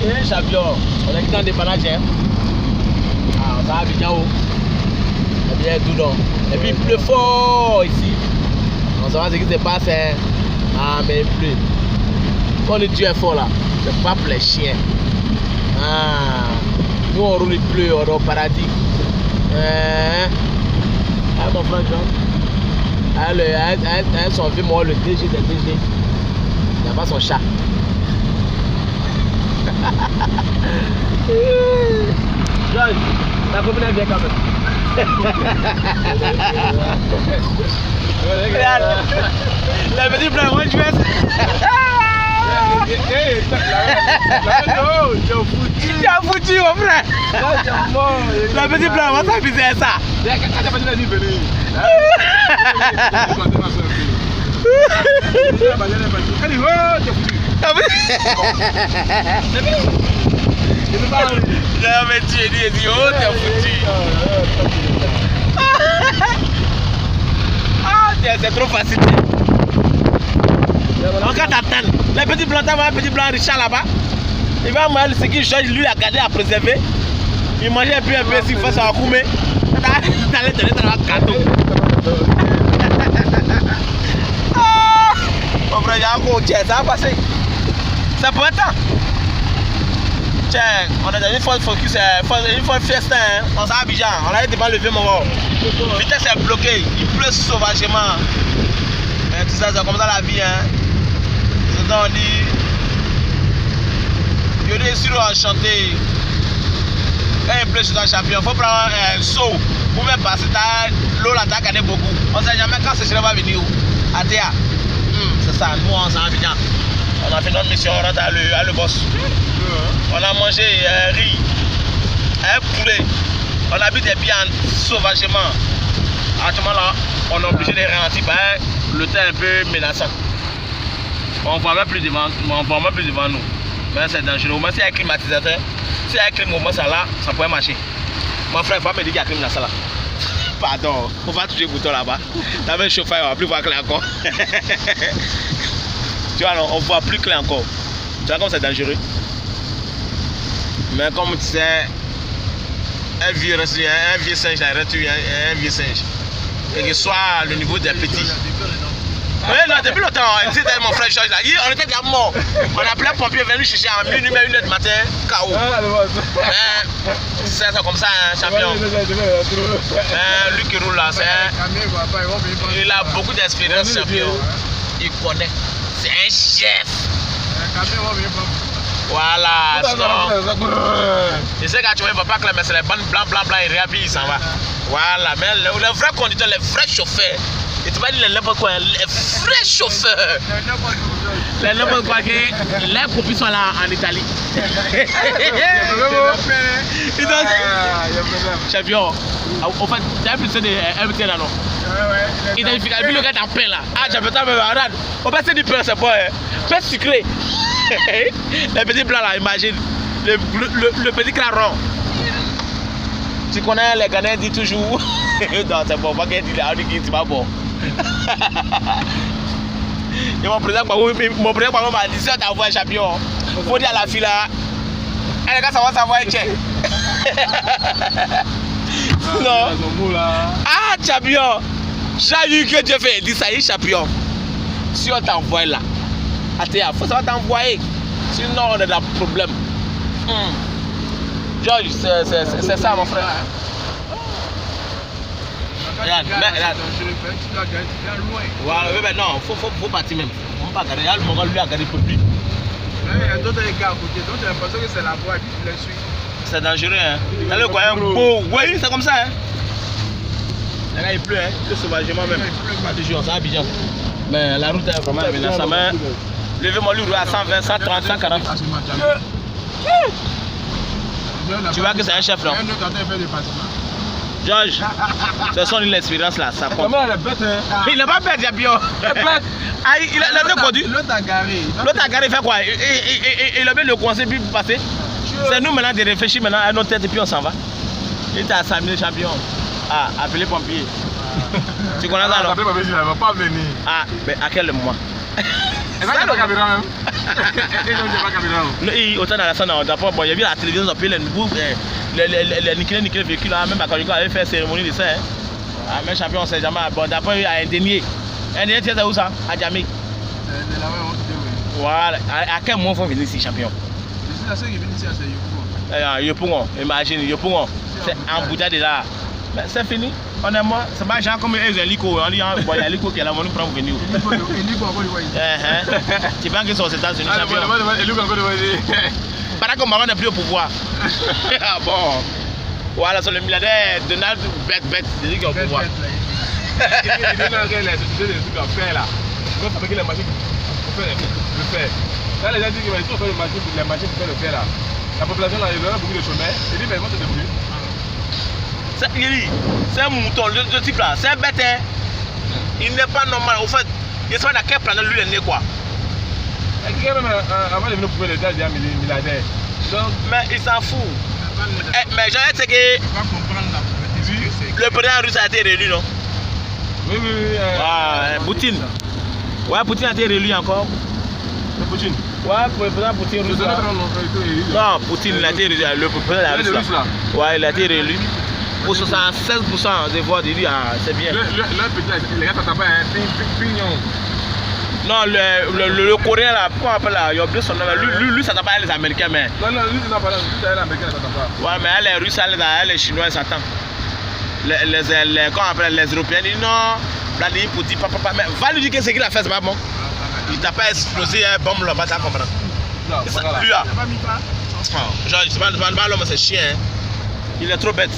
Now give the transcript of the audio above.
Et champion, on est dans des panaches. Ah, ça va bien haut. Bien tout donc. Et puis il pleut fort ici. On sait pas ce qui se passe. Hein. Ah, mais il pleut. Quand le Dieu est fort là, c'est pas pour les chiens. Ah, nous on roule, il pleut, on est au paradis. Ah, mon frère Jean. Ah, son vieux moi, le DG des DG. Il n'a pas son chat. Georges, ta copine est bien quand même. La petite blanc, moi je vais. Tu as foutu mon frère. La petite blanc, on va s'amuser à ça. Non mais tu es dit, oh t'es foutu. Ah c'est trop facile. Donc quand t'attends, les petits blancs, t'as un petit blanc Richard là-bas. Il va manger ce qu'il change, lui a gardé à préserver. Il mangeait un peu s'il fait ça à coumer. T'allais donner dans un cadeau. Mon frère, il y a un gros tiers, ça va passer. C'est pour un temps. Tiens, on a déjà une fois focus, une fois fiesta, hein. On s'est à Abidjan, on a été devant le vieux Moro. Vitesse est bloquée, il pleut sauvagement. Et tout ça, c'est comme ça la vie, hein. C'est ça on dit. Je dis sur enchanté. Quand il pleut sur un champion, il faut prendre un seau pour faire passer l'eau là, t'as gagné beaucoup. On ne sait jamais quand ce va venir où. À Théa. C'est ça, nous on s'en Abidjan. On a fait notre mission, on rentre à le boss. On a mangé riz, un poulet. On a bu des biens sauvagement. Actuellement là, on est obligé de ralentir parce que le temps est un peu menaçant. On ne voit même plus devant nous. Mais c'est dangereux. Mais s'il y a un climatisateur, s'il y a un clim au moins ça là, ça pourrait marcher. Mon frère, il faut pas me dire qu'il y a un clim dans ça là. Pardon, on va toucher le bouton là-bas. T'as un chauffeur, on va plus voir clair encore. Tu vois, on voit plus clair encore. Tu vois comme c'est dangereux. Mais comme tu sais, un vieux singe, un vieux singe. Et qu'il soit le niveau des petits. Oui, non, depuis longtemps, c'était mon frère Georges là. On était déjà mort. On appelait un pompier venu chercher en minuit, 1h du matin, KO. C'est comme ça, hein, champion. Lui qui roule là, il a beaucoup d'expérience, champion. Il connaît. C'est un chef. Voilà. Je sais que tu vois, il ne va pas clamer, c'est les bandes blanc, il réhabille, il s'en va. Voilà, mais les vrais conducteurs, les vrais chauffeurs. Et tu vas dire les n'importe quoi, les vrais chauffeurs. Les n'importe quoi, les copies sont là en Italie. Champion, en fait, tu as plus de MT là non? Identification, puis le gars t'en peint là. Ah, champion, regarde. On passe du pain, c'est pas pain sucré. Les petits blancs là, imagine. Le petit claron. Tu connais les Ghanais disent toujours. Non, c'est bon, pas qu'il dit là, c'est pas bon. Et mon président m'a dit ça, t'as vu un champion. Faut dire à la fille là. Elle regarde, ça va savoir un tchèque. Non. Ah, champion. J'ai eu que Dieu fait. Dis ça y est, champion. Si on t'envoie là, attends, faut savoir t'envoyer. Sinon, on a des problèmes. Georges, c'est ça, mon frère. Regarde, voilà, mais non, faut partir même. On va pas garder. Le Mongol lui a gardé pour lui. Il y a d'autres gars à côté, donc j'ai l'impression que c'est la voie qui les suit. C'est dangereux, hein. T'as le coin beau. Oui, c'est comme ça, hein. Là, il pleut, hein. Il pleut sauvagement même. Pas toujours, ça Abidjan. Mais la route est vraiment menaçante. Mais levez-moi lui à 120, 130, 140. Tu vois que c'est un chef, non? Georges, c'est son expérience là, ça compte. Il n'est pas bête, Diabio. Il a été conduit. L'autre a garé. L'autre a garé, fait quoi? Il a bien le conseil puis passer. C'est nous maintenant de réfléchir maintenant à notre tête et puis on s'en va. Il t'a assemblé champion. Ah, appelez pompier. Tu connais ça, non? Il ne va pas venir. Ah, mais à quel moment? Et ça, il n'y a pas caméra même. Et donc, il n'y a pas caméra. Non, autant dans la salle, d'abord, bon, il y a vu la télévision, ils ont pris les niquer véhicules là, même quand ils avaient fait cérémonie de ça. Ah, même champion, on sait jamais. Bon, d'abord, il y a un denier. Un denier, tu sais où ça? À Djamé. Voilà. À quel moment faut venir ici, champion? Je suis la seule qui vient ici, c'est Yopougon. Yopougon, imagine, Yopougon. C'est embouteillé déjà. Mais c'est fini. Honnêtement, c'est pas genre comme eux, l'hélico. On dit, bon, il y a l'hélico qui est là, on nous prend pour venir. Hélico encore, Tu penses qu'ils sont aux États-Unis, Ah, champion? Hélico encore, Pendant que Maroc n'est plus au pouvoir. Ah bon. Voilà, c'est le milliardaire Donald Bête, il dit qu'il est au pouvoir. Il donne encore les sociétés des trucs à faire là. Ils vont fabriquer les machines pour faire le fer. Là, les gens disent qu'ils vont faire les machines pour faire le fer là. La population là, il y a beaucoup de chômeurs. Il dit, mais ils vont se débrouiller. C'est un mouton, ce type là, c'est un bête. Hein. Il n'est pas normal. Au fait, il sait pas dans quelle planète lui est né quoi. Et même avant de venir pour le déjà milliardaire. Donc, mais il s'en fout. Mais j'ai dit que le président russe a été réélu, non? oui. Poutine. Ouais, Poutine a été réélu encore. Le Poutine. Ouais, le président Poutine russe. Non, Poutine il a été réélu. Le président russe là. Ouais, il a été réélu. Pour 76% des voix, il dit c'est bien. Le petit là, les gars, ça s'appelle un pignon. Non, le coréen là, comment on appelle là? Il a oublié son nom. Lui ça s'appelle les Américains, mais. Non, lui, c'est pas les Américains, ça s'appelle pas. Ouais, mais elle est russe, elle est chinoise, ça s'attend. Comment on appelle les Européens, ils disent non, Vladimir Poutine, papa, mais va lui dire que c'est qu'il a fait, c'est pas bon. Il t'a pas explosé une bombe là-bas, ça comprend. Lui là. Genre, c'est pas l'homme, c'est chien. Il est trop bête.